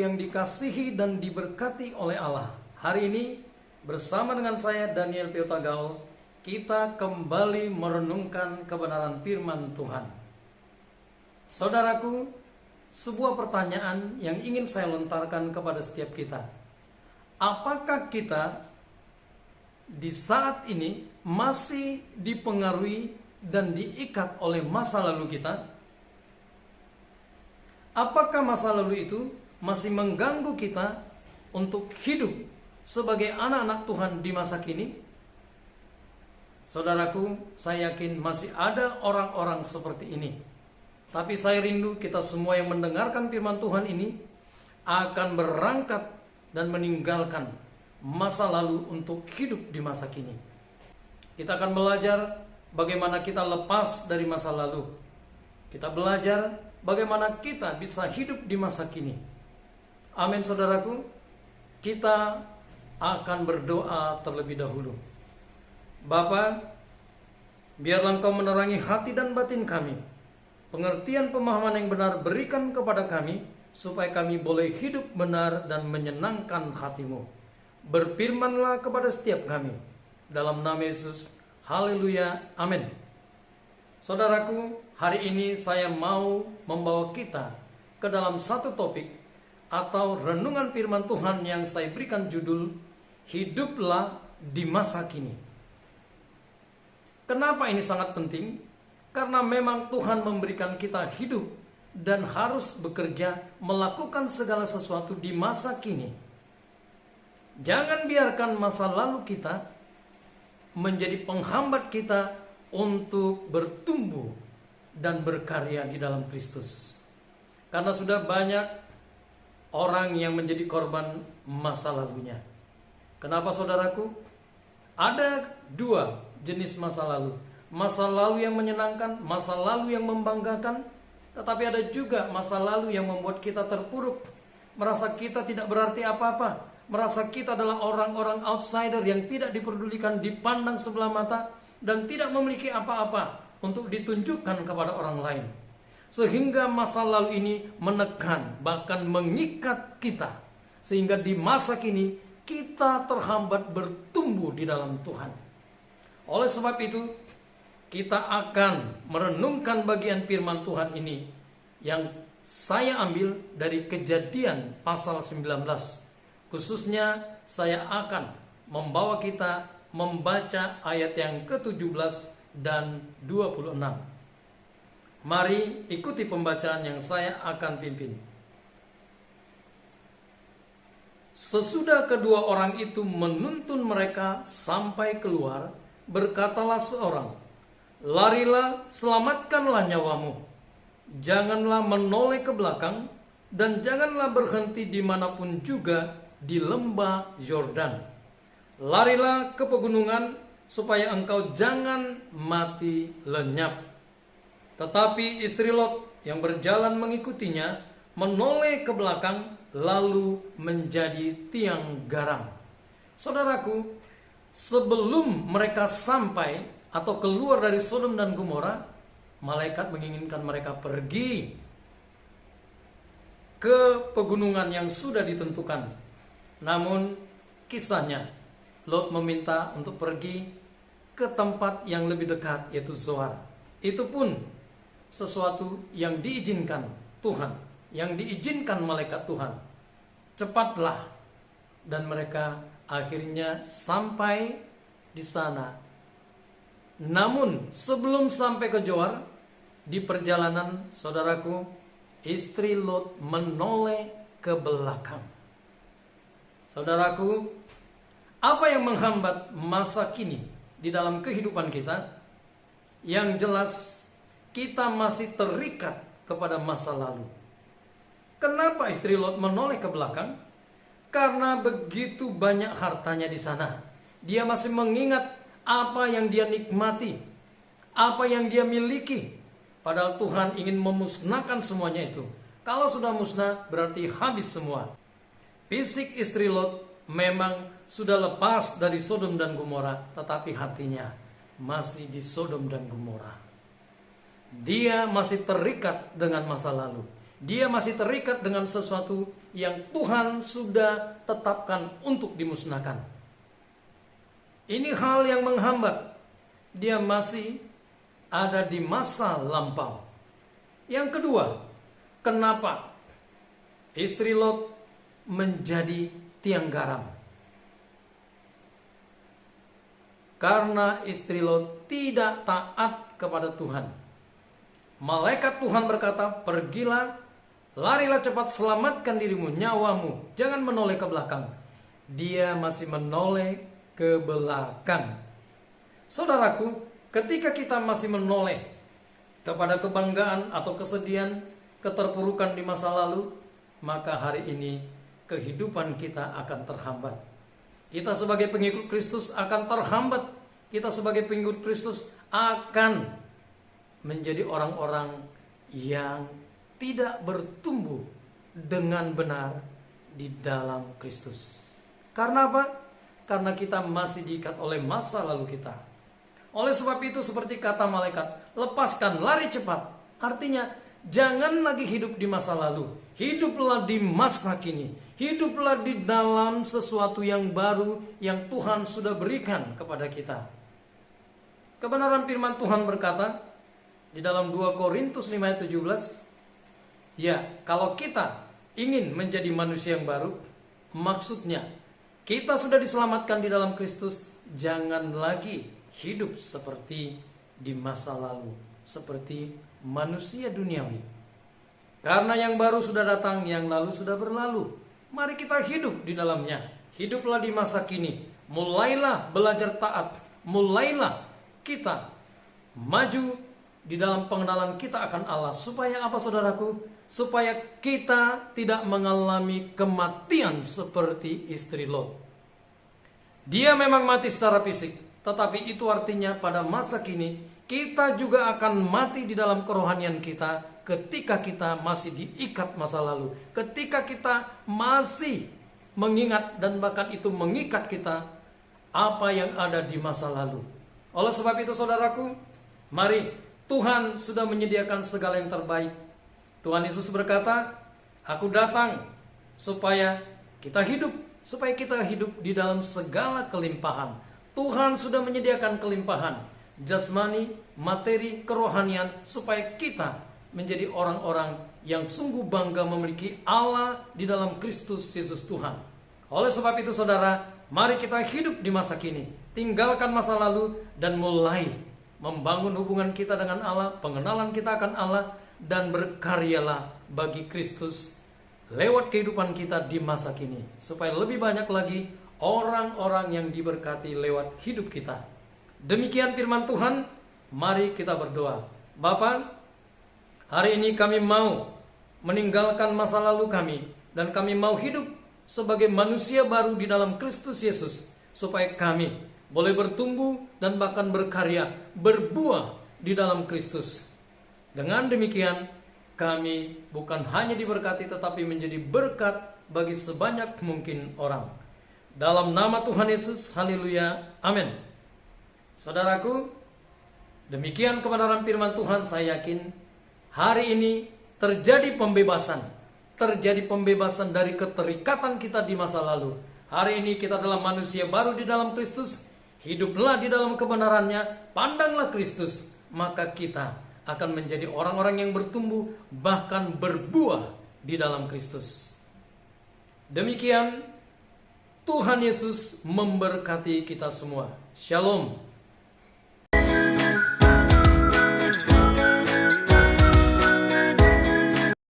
yang dikasihi dan diberkati oleh Allah. Hari ini bersama dengan saya Daniel Piota Gaul, kita kembali merenungkan kebenaran firman Tuhan. Saudaraku, sebuah pertanyaan yang ingin saya lontarkan kepada setiap kita. Apakah kita di saat ini masih dipengaruhi dan diikat oleh masa lalu kita? Apakah masa lalu itu masih mengganggu kita untuk hidup sebagai anak-anak Tuhan di masa kini? Saudaraku, saya yakin masih ada orang-orang seperti ini. Tapi saya rindu kita semua yang mendengarkan firman Tuhan ini akan berangkat dan meninggalkan masa lalu untuk hidup di masa kini. Kita akan belajar bagaimana kita lepas dari masa lalu. Kita belajar bagaimana kita bisa hidup di masa kini. Amin, saudaraku. Kita akan berdoa terlebih dahulu. Bapa, biarlah Engkau menerangi hati dan batin kami. Pengertian pemahaman yang benar berikan kepada kami, supaya kami boleh hidup benar dan menyenangkan hati-Mu. Berfirmanlah kepada setiap kami. Dalam nama Yesus, haleluya, amin. Saudaraku, hari ini saya mau membawa kita ke dalam satu topik atau renungan firman Tuhan yang saya berikan judul Hiduplah di Masa Kini. Kenapa ini sangat penting? Karena memang Tuhan memberikan kita hidup dan harus bekerja melakukan segala sesuatu di masa kini. Jangan biarkan masa lalu kita menjadi penghambat kita untuk bertumbuh dan berkarya di dalam Kristus. Karena sudah banyak orang yang menjadi korban masa lalunya. Kenapa, saudaraku? Ada dua jenis masa lalu. Masa lalu yang menyenangkan, masa lalu yang membanggakan. Tetapi ada juga masa lalu yang membuat kita terpuruk, merasa kita tidak berarti apa-apa, merasa kita adalah orang-orang outsider yang tidak diperdulikan, dipandang sebelah mata, dan tidak memiliki apa-apa untuk ditunjukkan kepada orang lain. Sehingga masa lalu ini menekan, bahkan mengikat kita. Sehingga di masa kini kita terhambat bertumbuh di dalam Tuhan. Oleh sebab itu, kita akan merenungkan bagian firman Tuhan ini yang saya ambil dari Kejadian pasal 19. Khususnya saya akan membawa kita membaca ayat yang ke-17 dan 26. Mari ikuti pembacaan yang saya akan pimpin. Sesudah kedua orang itu menuntun mereka sampai keluar, berkatalah seorang, "Larilah, selamatkanlah nyawamu. Janganlah menoleh ke belakang, dan janganlah berhenti dimanapun juga di lembah Yordan. Larilah ke pegunungan, supaya engkau jangan mati lenyap." Tetapi istri Lot yang berjalan mengikutinya menoleh ke belakang, lalu menjadi tiang garam. Saudaraku, sebelum mereka sampai atau keluar dari Sodom dan Gomora, malaikat menginginkan mereka pergi ke pegunungan yang sudah ditentukan. Namun kisahnya, Lot meminta untuk pergi ke tempat yang lebih dekat, yaitu Zoar. Itu pun sesuatu yang diizinkan Tuhan, yang diizinkan malaikat Tuhan. Cepatlah. Dan mereka akhirnya sampai di sana. Namun sebelum sampai ke Zoar, di perjalanan, saudaraku, istri Lot menoleh ke belakang. Saudaraku, apa yang menghambat masa kini di dalam kehidupan kita? Yang jelas, kita masih terikat kepada masa lalu. Kenapa istri Lot menoleh ke belakang? Karena begitu banyak hartanya di sana. Dia masih mengingat apa yang dia nikmati, apa yang dia miliki. Padahal Tuhan ingin memusnahkan semuanya itu. Kalau sudah musnah, berarti habis semua. Fisik istri Lot memang sudah lepas dari Sodom dan Gomora, tetapi hatinya masih di Sodom dan Gomora. Dia masih terikat dengan masa lalu. Dia masih terikat dengan sesuatu yang Tuhan sudah tetapkan untuk dimusnahkan. Ini hal yang menghambat. Dia masih ada di masa lampau. Yang kedua, kenapa istri Lot menjadi tiang garam? Karena istri Lot tidak taat kepada Tuhan. Malaikat Tuhan berkata, pergilah, larilah cepat, selamatkan dirimu, nyawamu, jangan menoleh ke belakang. Dia masih menoleh ke belakang. Saudaraku, ketika kita masih menoleh kepada kebanggaan atau kesedihan, keterpurukan di masa lalu, maka hari ini kehidupan kita akan terhambat. Kita sebagai pengikut Kristus akan terhambat. Kita sebagai pengikut Kristus akan menjadi orang-orang yang tidak bertumbuh dengan benar di dalam Kristus. Karena apa? Karena kita masih diikat oleh masa lalu kita. Oleh sebab itu, seperti kata malaikat, lepaskan, lari cepat. Artinya, jangan lagi hidup di masa lalu. Hiduplah di masa kini. Hiduplah di dalam sesuatu yang baru yang Tuhan sudah berikan kepada kita. Kebenaran firman Tuhan berkata di dalam 2 Korintus 5 ayat 17, ya, kalau kita ingin menjadi manusia yang baru, maksudnya kita sudah diselamatkan di dalam Kristus, jangan lagi hidup seperti di masa lalu, seperti manusia duniawi. Karena yang baru sudah datang, yang lalu sudah berlalu. Mari kita hidup di dalamnya. Hiduplah di masa kini. Mulailah belajar taat. Mulailah kita maju di dalam pengenalan kita akan Allah. Supaya apa, saudaraku? Supaya kita tidak mengalami kematian seperti istri Lot. Dia memang mati secara fisik, tetapi itu artinya pada masa kini kita juga akan mati di dalam kerohanian kita ketika kita masih diikat masa lalu. Ketika kita masih mengingat dan bahkan itu mengikat kita apa yang ada di masa lalu. Oleh sebab itu, saudaraku, mari, Tuhan sudah menyediakan segala yang terbaik. Tuhan Yesus berkata, aku datang supaya kita hidup di dalam segala kelimpahan. Tuhan sudah menyediakan kelimpahan jasmani, materi, kerohanian, supaya kita menjadi orang-orang yang sungguh bangga memiliki Allah di dalam Kristus Yesus Tuhan. Oleh sebab itu, saudara, mari kita hidup di masa kini. Tinggalkan masa lalu dan mulai membangun hubungan kita dengan Allah, pengenalan kita akan Allah, dan berkaryalah bagi Kristus lewat kehidupan kita di masa kini, supaya lebih banyak lagi orang-orang yang diberkati lewat hidup kita. Demikian firman Tuhan. Mari kita berdoa. Bapa, hari ini kami mau meninggalkan masa lalu kami, dan kami mau hidup sebagai manusia baru di dalam Kristus Yesus, supaya kami boleh bertumbuh dan bahkan berkarya, berbuah di dalam Kristus. Dengan demikian, kami bukan hanya diberkati, tetapi menjadi berkat bagi sebanyak mungkin orang. Dalam nama Tuhan Yesus, haleluya, amin. Saudaraku, demikian kebenaran firman Tuhan. Saya yakin hari ini terjadi pembebasan dari keterikatan kita di masa lalu. Hari ini kita adalah manusia baru di dalam Kristus. Hiduplah di dalam kebenarannya, pandanglah Kristus, maka kita akan menjadi orang-orang yang bertumbuh, bahkan berbuah di dalam Kristus. Demikian, Tuhan Yesus memberkati kita semua. Shalom.